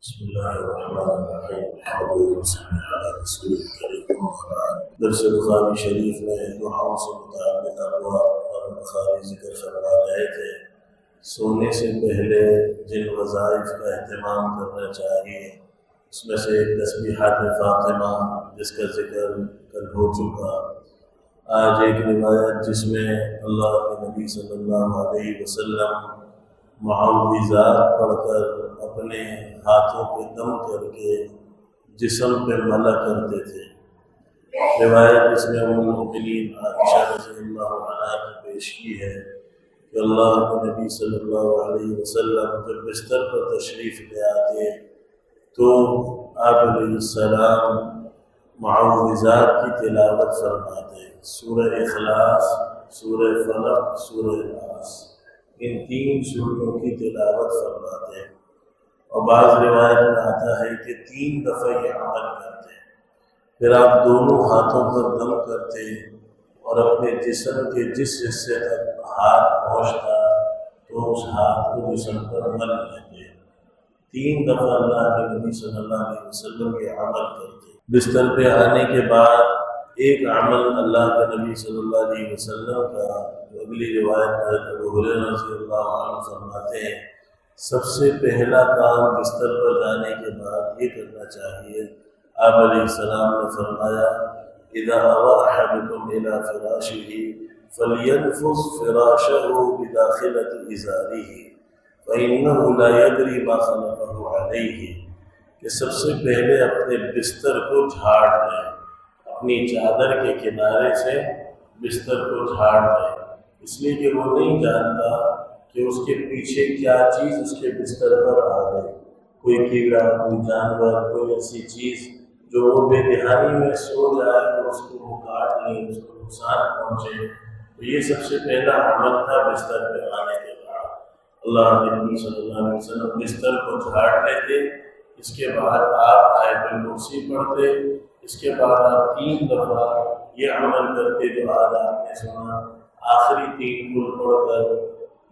بسم الله الرحمن الرحيم الحمد لله وصلى على رسول الكريم وبعد درس بخاری شریف میں دعاؤں سے متعلق ابواب اور بخاری ذکر فرما رہے تھے۔ سونے سے پہلے جن وظائف کا اہتمام کرنا چاہیے اس میں سے ایک تسبیحات فاطمہ جس کا ذکر کل ہو چکا۔ آج ایک روایت جس میں اللہ کے نبی صلی اللہ علیہ وسلم معوذات پڑھ کر اپنے ہاتھوں پہ دم کر کے جسم پہ ملا کرتے تھے۔ روایت اس میں ام المؤمنین عائشہ رضی اللہ عنہا نے پیش کی ہے کہ اللہ کے نبی صلی اللہ علیہ وسلم جب بستر پر تشریف لے آتے تو آپ علیہ السلام معوذات کی تلاوت فرماتے، سورہ اخلاص، سورہ فلق، سورہ ناس، ان تین سوروں کی تلاوت فرماتے ہیں۔ اور بعض روایت میں آتا ہے کہ 3 دفعہ یہ عمل کرتے ہیں۔ پھر آپ دونوں ہاتھوں پر دم کرتے اور اپنے جسم کے جس حصے تک ہاتھ پہنچتا تو اس ہاتھ کو جسم پر مل لیتے۔ 3 دفعہ اللہ کے نبی صلی اللہ علیہ وسلم یہ عمل کرتے۔ بستر پہ آنے کے بعد ایک عمل اللہ کے نبی صلی اللہ علیہ وسلم کا جو اگلی روایت حضرت ابو ہریرہ رضی اللہ عنہ فرماتے ہیں، سب سے پہلا کام بستر پر جانے کے بعد یہ کرنا چاہیے۔ آپ علیہ السلام نے فرمایا اذا اوى احدكم الى فراشه فلينفض فراشه بداخلة ازاره فانه لا يدري ما خلقه عليه، کہ سب سے پہلے اپنے بستر کو جھاڑ لیں، اپنی چادر کے کنارے سے بستر کو جھاڑ لیں، اس لیے کہ وہ نہیں جانتا کہ اس کے پیچھے کیا چیز اس کے بستر پر آ گئی، کوئی کیڑا، کوئی جانور، کوئی ایسی چیز جو وہ بے دہانی میں سو جائے تو اس کو وہ کاٹ لیں، اس کو نقصان پہنچے۔ تو یہ سب سے پہلا عمل تھا بستر پہ آنے کے بعد۔ اللہ کے نبی صلی اللہ علیہ وسلم بستر کو جھاڑ لیتے، اس کے بعد آپ آیت الکرسی پڑھتے، اس کے بعد آپ 3 دفعہ یہ عمل کرتے جو آج آپ نے سنا، آخری 3 کل پڑھ کر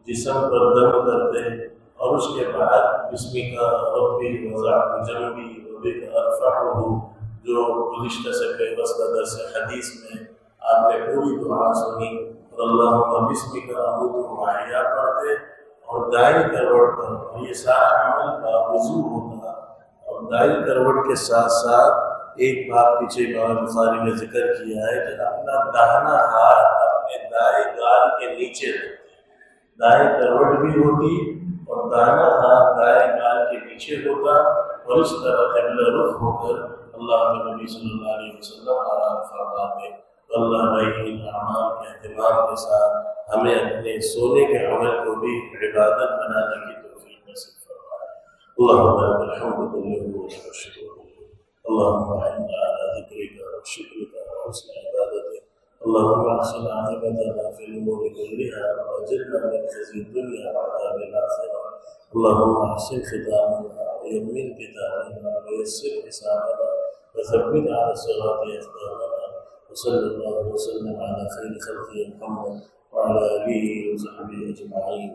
جسم پر دم کرتے اور اس کے بعد بسمک ربی وضعت جنبی وبک ارفعہ، جو گزشتہ سے پیوستہ درس حدیث میں آپ نے پوری دعا سنی، اور اللہم بسمک اموت واحیا پڑھتے اور دائیں کروٹ پر، اور یہ سارا عمل کا وضو ہوتا، اور دائیں کروٹ کے ساتھ ساتھ ایک بات پیچھے امام بخاری نے ذکر کیا ہے کہ اپنا داہنا ہاتھ اپنے دائیں گال کے نیچے رکھتے، دائیں کروٹ بھی ہوتی اور داہنا ہاتھ دائیں گال کے نیچے ہوتا، اور اس طرح قبلہ رخ ہو کر اللہ کے نبی صلی اللہ علیہ وسلم آرام فرماتے۔ تو اللہ بھائی ان اعمال کے اہتمام کے ساتھ ہمیں اپنے سونے کے عمل کو بھی عبادت بنانے کی توفیق نصیب فرمائے۔ اللہم لک الحمد کلہ والشکر، اللہم اعنا علی ذکرک وشکرک وحسن عبادتک، اللہم احسن عاقبتنا فی الامور کلها واجرنا من خزي الدنیا وعذاب الآخرہ، اللہم احسن ختامنا ویمن کتابنا ویسر حسابنا وثبت على الصراط اقدامنا، وصلی اللہ وسلم علی خیر خلقہ محمد وعلى آلہ وصحبہ اجمعین۔